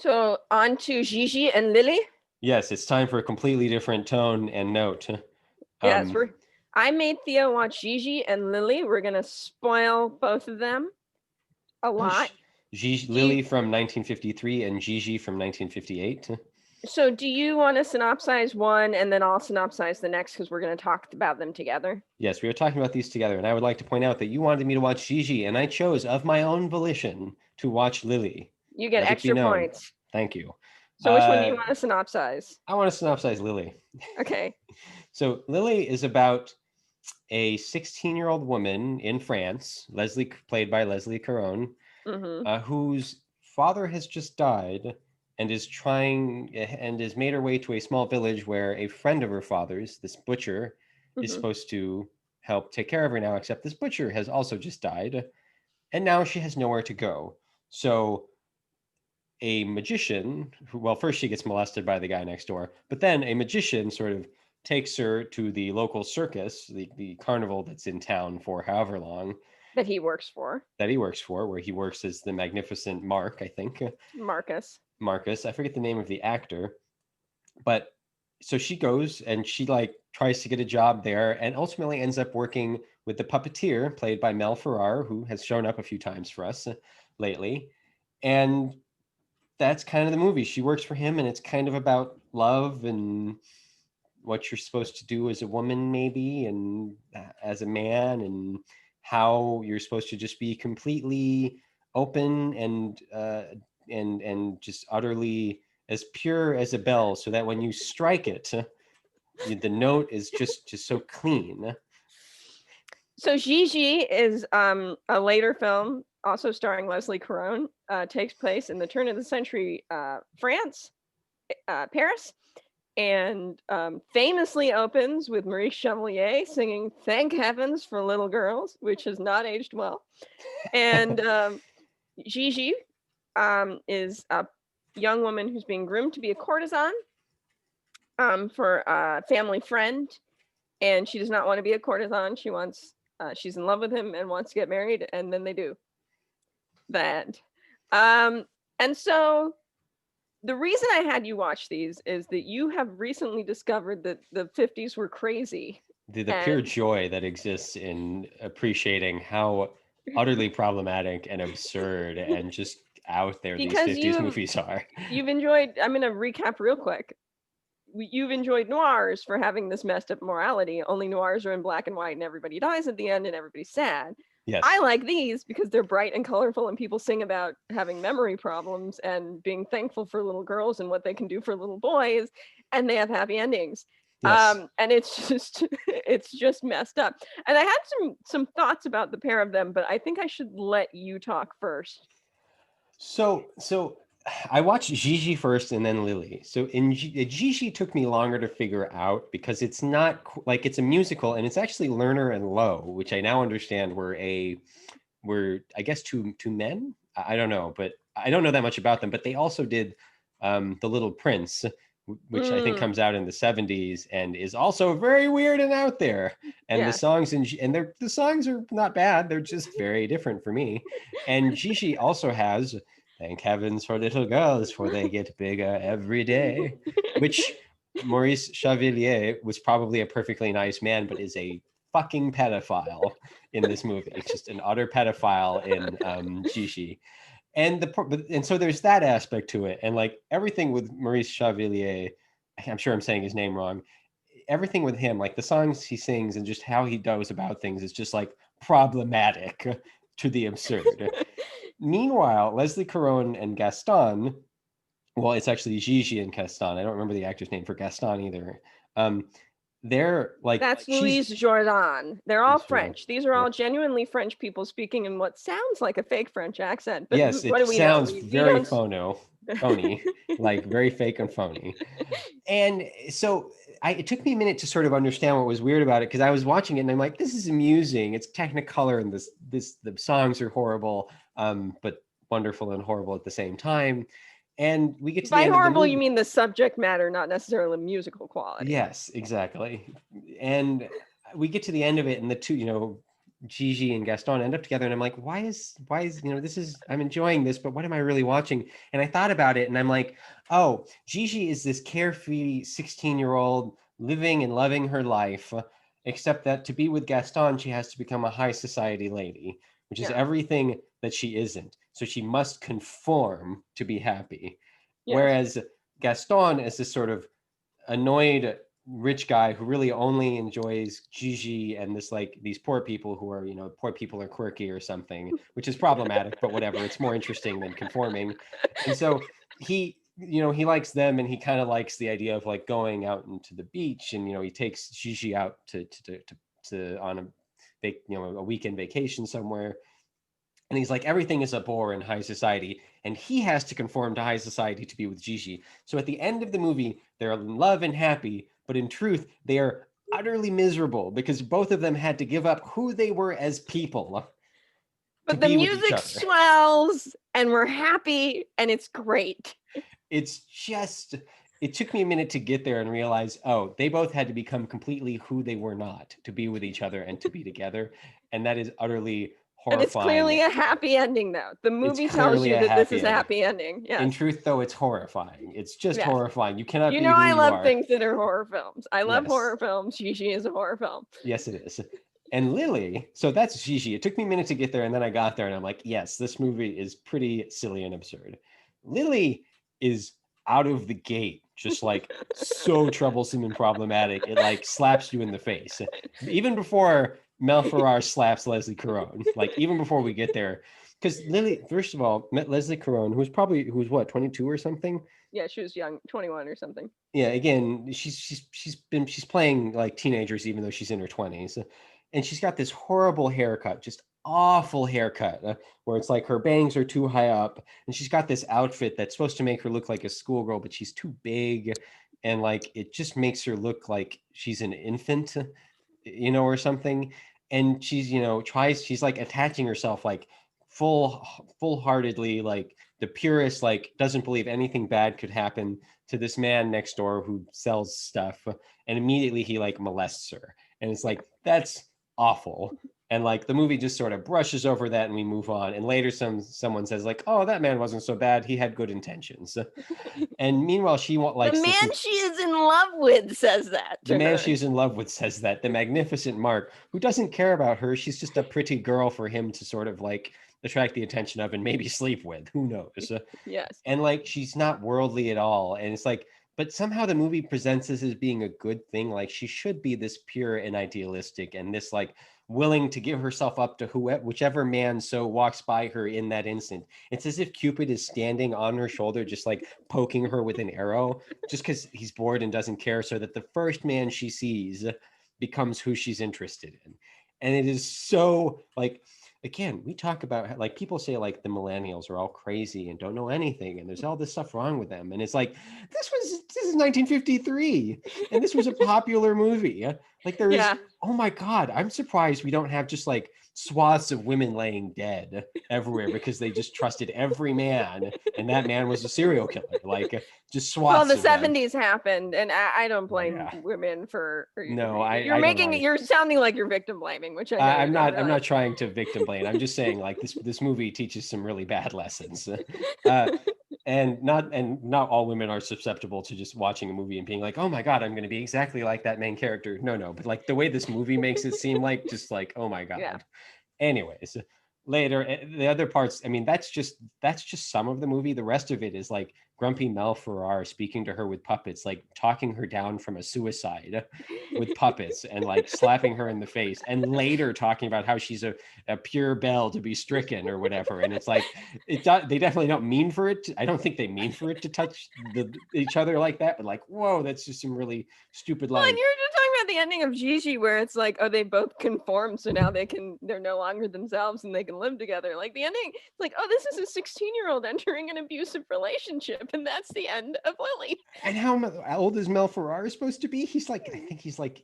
So on to Gigi and Lili. Yes, it's time for a completely different tone and note. Yes, Um, I made Theo watch Gigi and Lili. We're gonna spoil both of them a lot. Do you, Lili from 1953 and Gigi from 1958. so do you want to synopsize one and then I'll synopsize the next because we're gonna talk about them together? Yes, we were talking about these together, and I would like to point out that you wanted me to watch Gigi, and I chose of my own volition to watch Lili. You get Let it be extra known. points. Thank you. So which one do you want to synopsize? I want to synopsize Lili. Okay. So Lili is about a 16-year-old woman in France, played by Leslie Caron, whose father has just died and is made her way to a small village where a friend of her father's, this butcher, is supposed to help take care of her now, except this butcher has also just died, and now she has nowhere to go. So a magician, well, first she gets molested by the guy next door, but then a magician sort of takes her to the local circus, the carnival that's in town for however long. That he works for, where he works as the magnificent Mark, I think. Marcus, I forget the name of the actor. But so she goes and she tries to get a job there and ultimately ends up working with the puppeteer played by Mel Ferrar, who has shown up a few times for us lately. And that's kind of the movie. She works for him, and it's kind of about love and what you're supposed to do as a woman, maybe, and as a man, and how you're supposed to just be completely open and just utterly as pure as a bell, so that when you strike it, the note is just so clean. So Gigi is a later film, also starring Leslie Caron, takes place in the turn of the century France, Paris, and famously opens with Maurice Chevalier singing "Thank Heavens for Little Girls," which has not aged well. And Gigi is a young woman who's being groomed to be a courtesan for a family friend, and she does not want to be a courtesan. She's in love with him and wants to get married, and then they do that. And so the reason I had you watch these is that you have recently discovered that the 50s were crazy. The pure joy that exists in appreciating how utterly problematic and absurd and just out there these 50s movies are. You've enjoyed, I'm going to recap real quick. You've enjoyed noirs for having this messed up morality. Only noirs are in black and white and everybody dies at the end and everybody's sad. Yes. I like these because they're bright and colorful and people sing about having memory problems and being thankful for little girls and what they can do for little boys, and they have happy endings. Yes. And it's just messed up. And I had some thoughts about the pair of them, but I think I should let you talk first. So I watched Gigi first and then Lili. So Gigi took me longer to figure out because it's not it's a musical, and it's actually Lerner and Loewe, which I now understand were I guess two men. I don't know, but I don't know that much about them. But they also did The Little Prince, which I think comes out in the 70s and is also very weird and out there. And the songs the songs are not bad. They're just very different for me. And Gigi also has "Thank Heavens for Little Girls, for they get bigger every day," which Maurice Chevalier was probably a perfectly nice man, but is a fucking pedophile in this movie. Just an utter pedophile in Gigi. And so there's that aspect to it. And everything with Maurice Chevalier, I'm sure I'm saying his name wrong, everything with him, the songs he sings and just how he goes about things is just problematic to the absurd. Meanwhile, Leslie Caron and Gaston, well, it's actually Gigi and Gaston. I don't remember the actor's name for Gaston either. They're that's Louise Jordan. They're all French. These are all genuinely French people speaking in what sounds like a fake French accent. But yes, it sounds very phony, very fake and phony. And so it took me a minute to sort of understand what was weird about it, because I was watching it and I'm like, this is amusing. It's Technicolor and the songs are horrible, but wonderful and horrible at the same time. And we get to by horrible, you mean the subject matter, not necessarily musical quality. Yes, exactly. And we get to the end of it, and the two, Gigi and Gaston end up together, and I'm like, why is this is, I'm enjoying this, but what am I really watching? And I thought about it, and I'm like, oh, Gigi is this carefree 16-year-old living and loving her life, except that to be with Gaston, she has to become a high society lady, which is Yeah. everything that she isn't. So she must conform to be happy. Yes. Whereas Gaston is this sort of annoyed rich guy who really only enjoys Gigi and this, like, these poor people who are, poor people are quirky or something, which is problematic, but whatever, it's more interesting than conforming. And so he, he likes them, and he kind of likes the idea of like going out into the beach, and he takes Gigi out to on a weekend vacation somewhere. And he's like, everything is a bore in high society, and he has to conform to high society to be with Gigi. So at the end of the movie, they're in love and happy, but in truth, they are utterly miserable because both of them had to give up who they were as people to But the be with each music other. swells, and we're happy, and it's great. It's just, it took me a minute to get there and realize, oh, they both had to become completely who they were not to be with each other and to be together. And that is utterly horrifying. And it's clearly a happy ending, though. The movie tells you that this is a happy ending. Yes. In truth, though, it's horrifying. It's just horrifying. You cannot be who I love you are. things that are horror films. I love horror films. Gigi is a horror film. Yes, it is. And Lili, so that's Gigi. It took me a minute to get there, and then I got there, and I'm like, yes, this movie is pretty silly and absurd. Lili is out of the gate just like so troublesome and problematic. It like slaps you in the face. Even before Mel Ferrer slaps Leslie Caron, like even before we get there. Because Lili, first of all, met Leslie Caron, who's what, 22 or something? Yeah, she was young, 21 or something. Yeah, again, she's playing like teenagers, even though she's in her 20s. And she's got this horrible haircut, just awful haircut, where it's like her bangs are too high up, and she's got this outfit that's supposed to make her look like a schoolgirl, but she's too big, and like it just makes her look like she's an infant, or something. And she's, she's like attaching herself like full-heartedly, like the purest, like doesn't believe anything bad could happen to this man next door who sells stuff, and immediately he like molests her, and it's like, that's awful. And like the movie just sort of brushes over that, and we move on. And later someone says like, oh, that man wasn't so bad, he had good intentions. And meanwhile, she likes the man she is in love with says that. The man she's in love with says that. The magnificent Mark, who doesn't care about her, she's just a pretty girl for him to sort of like attract the attention of and maybe sleep with. Who knows? Yes. And like she's not worldly at all. And it's like, but somehow the movie presents this as being a good thing. Like she should be this pure and idealistic, and this like willing to give herself up to whichever man so walks by her in that instant. It's as if Cupid is standing on her shoulder, just like poking her with an arrow, just because he's bored and doesn't care, so that the first man she sees becomes who she's interested in. And it is so like, again, we talk about like people say like the millennials are all crazy and don't know anything, and there's all this stuff wrong with them. And it's like, this is 1953, and this was a popular movie. Like there is, oh my God, I'm surprised we don't have just like swaths of women laying dead everywhere because they just trusted every man, and that man was a serial killer. Like just swaths. Well, the 70s happened, and I don't blame women for. You're sounding like you're victim blaming, which I'm not. I'm not trying to victim blame. I'm just saying like this movie teaches some really bad lessons. And not all women are susceptible to just watching a movie and being like, oh my God, I'm going to be exactly like that main character. No, but like the way this movie makes it seem like, just like, oh my God. Yeah. Anyways, later, the other parts, I mean, that's just some of the movie. The rest of it is like grumpy Mel Ferrer speaking to her with puppets, like talking her down from a suicide with puppets, and like slapping her in the face, and later talking about how she's a pure belle to be stricken or whatever. And it's like, they definitely don't mean for it. I don't think they mean for it to touch each other like that, but like, whoa, that's just some really stupid lines. Well, and you're just talking about the ending of Gigi, where it's like, oh, they both conform, so now they're no longer themselves and they can live together. Like the ending, it's like, oh, this is a 16-year-old entering an abusive relationship, and that's the end of Lili. And how old is Mel Ferrer supposed to be? He's like, I think he's like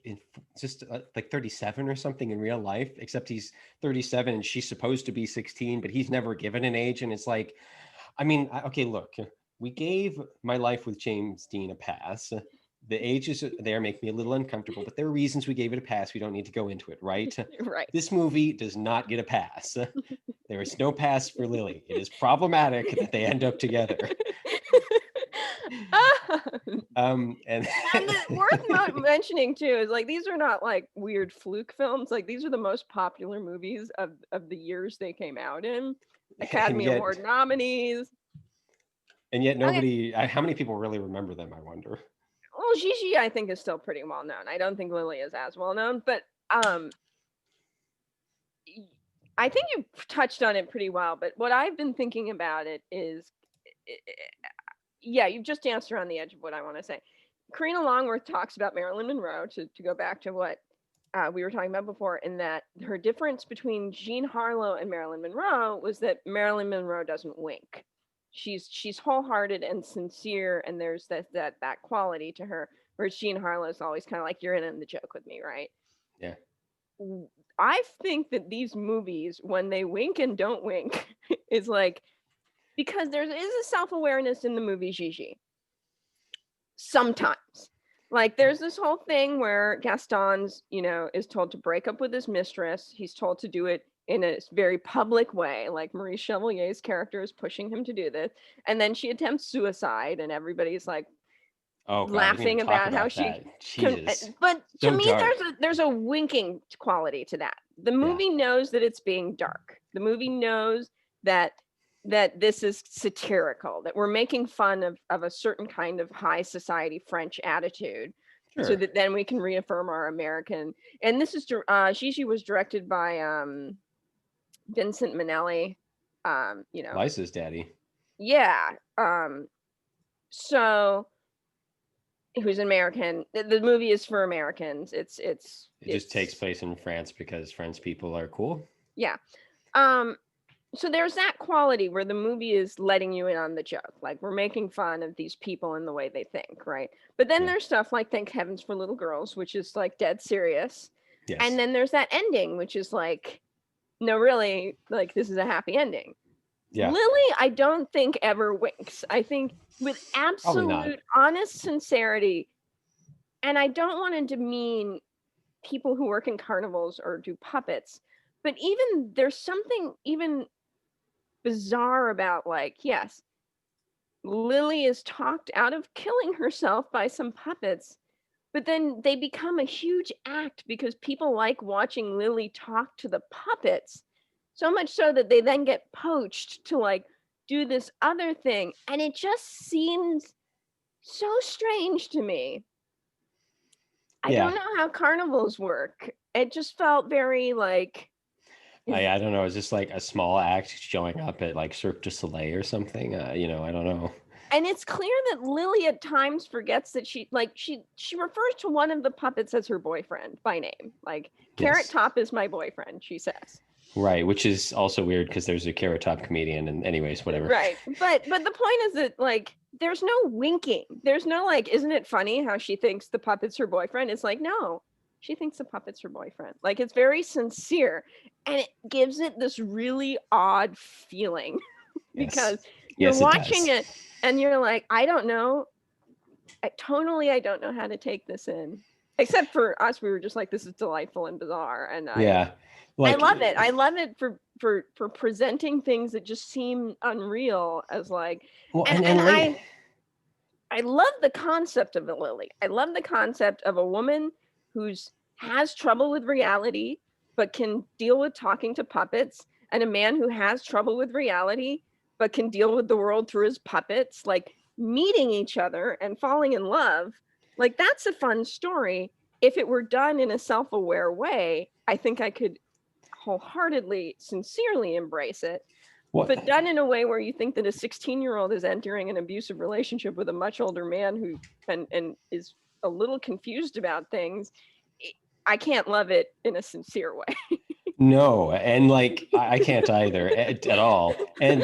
just like 37 or something in real life, except he's 37 and she's supposed to be 16, but he's never given an age. And it's like, I mean, okay, look, we gave My Life with James Dean a pass the ages there make me a little uncomfortable, but there are reasons we gave it a pass. We don't need to go into it, right? Right. This movie does not get a pass. There is no pass for Lily. It is problematic that they end up together. And worth mentioning too is like these are not like weird fluke films. Like these are the most popular movies of the years they came out in. Academy Award nominees. And yet nobody, how many people really remember them, I wonder? Well, Gigi, I think, is still pretty well known. I don't think Lily is as well known, but I think you touched on it pretty well. But what I've been thinking about it is, yeah, you've just danced around the edge of what I want to say. Karina Longworth talks about Marilyn Monroe, to go back to what we were talking about before, in that her difference between Jean Harlow and Marilyn Monroe was that Marilyn Monroe doesn't wink. She's wholehearted and sincere, and there's that quality to her, whereas Jean Harlow is always kind of like, you're in the joke with me, right? Yeah. I think that these movies, when they wink and don't wink, is like, because there is a self-awareness in the movie Gigi. Sometimes. Like there's this whole thing where Gaston's, is told to break up with his mistress. He's told to do it in a very public way, like Marie Chevalier's character is pushing him to do this. And then she attempts suicide and everybody's like laughing about how but to me, there's a winking quality to that. The movie knows that it's being dark. The movie knows that this is satirical, that we're making fun of a certain kind of high society French attitude. Sure. So that then we can reaffirm our American. And this is Gigi was directed by Vincent Minnelli, Liza's daddy. Yeah. So who's American. The movie is for Americans. It just takes place in France because French people are cool. Yeah. So there's that quality where the movie is letting you in on the joke. Like we're making fun of these people and the way they think, right? But then there's stuff like Thank Heavens for Little Girls, which is like dead serious. Yes. And then there's that ending, which is like, no, really, like this is a happy ending. Yeah. Lily, I don't think ever winks. I think with absolute honest sincerity, and I don't want to demean people who work in carnivals or do puppets, but even there's something even bizarre about like, yes, Lily is talked out of killing herself by some puppets, but then they become a huge act because people like watching Lily talk to the puppets, so much so that they then get poached to like do this other thing. And it just seems so strange to me. I don't know how carnivals work. It just felt very like, I don't know. Is this like a small act showing up at like Cirque du Soleil or something? I don't know. And it's clear that Lily at times forgets that she refers to one of the puppets as her boyfriend by name. Like Carrot Top is my boyfriend, she says. Right, which is also weird because there's a Carrot Top comedian, and anyways, whatever. Right, but the point is that like there's no winking. There's no like, isn't it funny how she thinks the puppet's her boyfriend? It's like, no. She thinks the puppet's her boyfriend. Like it's very sincere, and it gives it this really odd feeling because you're watching it and you're like, I don't know. I don't know how to take this in. Except for us, we were just like, this is delightful and bizarre. And I love it. I love it for presenting things that just seem unreal as like, I love the concept of a Lily. I love the concept of a woman who's has trouble with reality, but can deal with talking to puppets, and a man who has trouble with reality, but can deal with the world through his puppets, like meeting each other and falling in love. Like that's a fun story. If it were done in a self-aware way, I think I could wholeheartedly, sincerely embrace it. But done in a way where you think that a 16-year-old is entering an abusive relationship with a much older man who and is a little confused about things, I can't love it in a sincere way. No, and like I can't either at all. And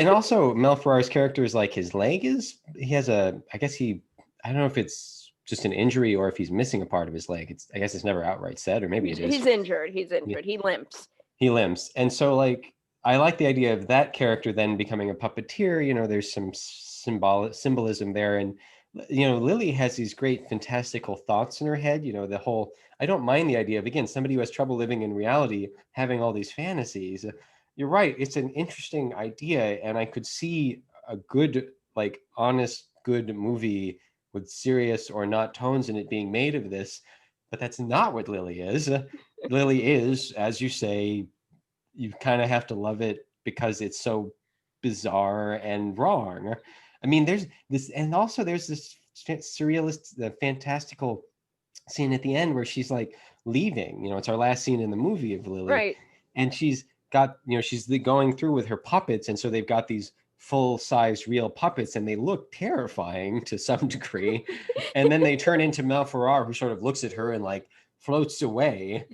also Mel Ferrar's character is like his leg I don't know if it's just an injury or if he's missing a part of his leg. I guess it's never outright said, or maybe it is. He's injured. Yeah. He limps. And so like I like the idea of that character then becoming a puppeteer. There's some symbolism there, and Lily has these great fantastical thoughts in her head. The whole, I don't mind the idea of, again, somebody who has trouble living in reality, having all these fantasies. You're right. It's an interesting idea. And I could see a good, like, honest, good movie with serious or not tones in it being made of this. But that's not what Lily is. Lily is, as you say, you kind of have to love it because it's so bizarre and wrong. I mean, there's this, and also there's this surrealist, fantastical scene at the end where she's like leaving. It's our last scene in the movie of Lily, Right. and she's got, she's going through with her puppets, and so they've got these full-size real puppets, and they look terrifying to some degree. And then they turn into Mel Ferrar, who sort of looks at her and like floats away.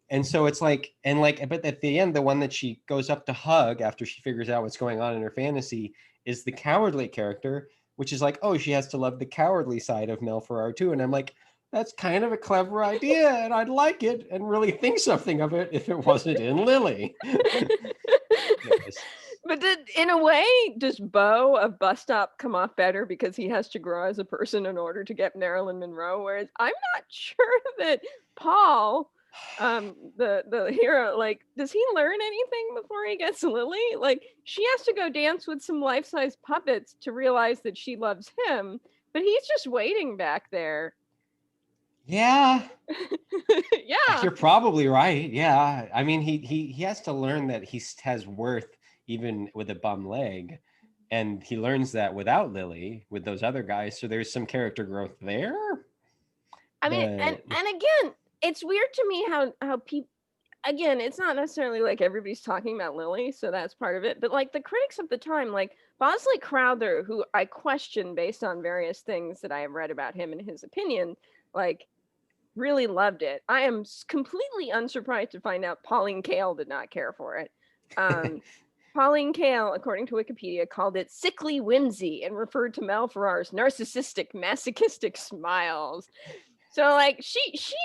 And so it's like, but at the end, the one that she goes up to hug after she figures out what's going on in her fantasy is the cowardly character, which is like, oh, she has to love the cowardly side of Mel Ferrar too. And I'm like, that's kind of a clever idea, and I'd like it and really think something of it if it wasn't in Lily. Yes. But in a way, does Bo of Bus Stop come off better because he has to grow as a person in order to get Marilyn Monroe? Whereas I'm not sure that Paul, the hero, like, does he learn anything before he gets Lily? Like, she has to go dance with some life-size puppets to realize that she loves him, but he's just waiting back there. Yeah. Yeah. You're probably right. Yeah. I mean, he has to learn that he has worth even with a bum leg. And he learns that without Lily, with those other guys. So there's some character growth there. I mean, and again, it's weird to me how people, again, it's not necessarily like everybody's talking about Lily, so that's part of it. But like the critics of the time, like Bosley Crowther, who I question based on various things that I have read about him and his opinion, like really loved it. I am completely unsurprised to find out Pauline Kael did not care for it. Pauline Kael, according to Wikipedia, called it sickly whimsy and referred to Mel Ferrar's narcissistic, masochistic smiles. So, like, she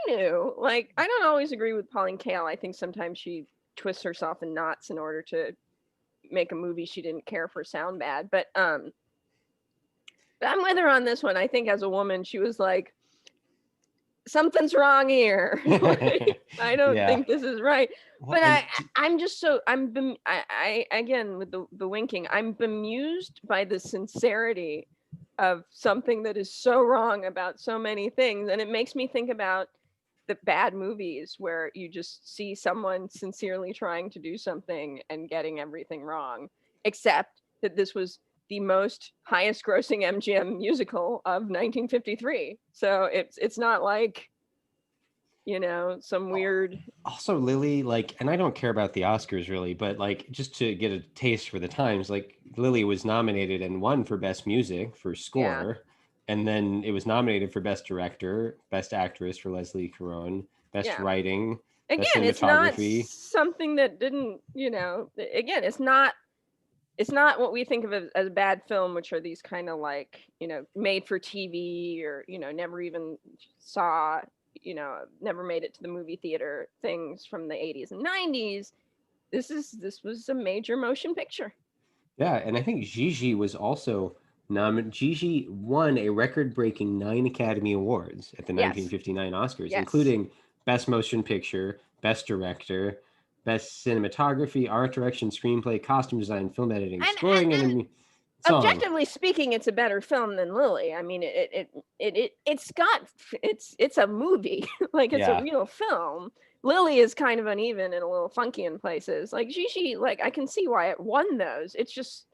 knew. Like, I don't always agree with Pauline Kael. I think sometimes she twists herself in knots in order to make a movie she didn't care for sound bad. But I'm with her on this one. I think as a woman, she was like, something's wrong here. Like, I don't think this is right. Well, but I'm just so I again with the winking, I'm bemused by the sincerity of something that is so wrong about so many things, and it makes me think about the bad movies where you just see someone sincerely trying to do something and getting everything wrong, except that this was the most highest grossing MGM musical of 1953. So it's not like, some weird. Also, Lily, like, and I don't care about the Oscars really, but like, just to get a taste for the times, like, Lily was nominated and won for Best Music for score. Yeah. And then it was nominated for Best Director, Best Actress for Leslie Caron, Best Writing, again, Best Cinematography. It's not something that didn't, again, it's not what we think of as a bad film, which are these kind of like, made for TV or, never even saw, never made it to the movie theater things from the 80s and 90s. This was a major motion picture. Yeah, and I think Gigi was also Gigi won a record-breaking 9 Academy Awards at the 1959 Oscars, including Best Motion Picture, Best Director, Best Cinematography, Art Direction, Screenplay, Costume Design, Film Editing, Scoring, and song. Objectively speaking, it's a better film than Lily. I mean, it's a movie. Like, it's a real film. Lily is kind of uneven and a little funky in places. Like Gigi, like, I can see why it won those. It's just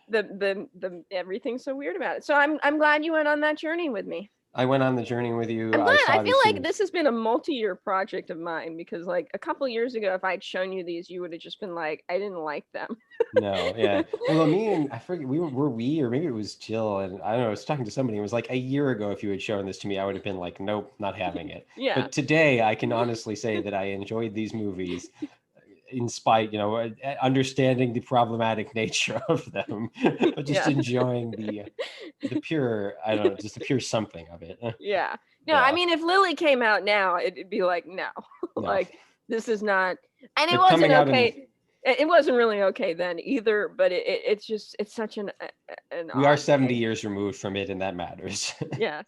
the everything's so weird about it. So I'm glad you went on that journey with me. I went on the journey with you. I'm glad. I feel like this has been a multi-year project of mine, because like a couple years ago, if I'd shown you these, you would have just been like, I didn't like them. No, yeah. Well, me and I forget, or maybe it was Jill, and I don't know, I was talking to somebody, it was like a year ago, if you had shown this to me, I would have been like, nope, not having it. Yeah. But today I can honestly say that I enjoyed these movies in spite, understanding the problematic nature of them, but just enjoying the pure, I don't know, just the pure something of it. Yeah. No, I mean, if Lily came out now, it'd be like, no. Like, this is not, and it wasn't okay. It wasn't really okay then either, but it's just it's such an We are odd 70 way. years removed from it, and that matters. Yeah.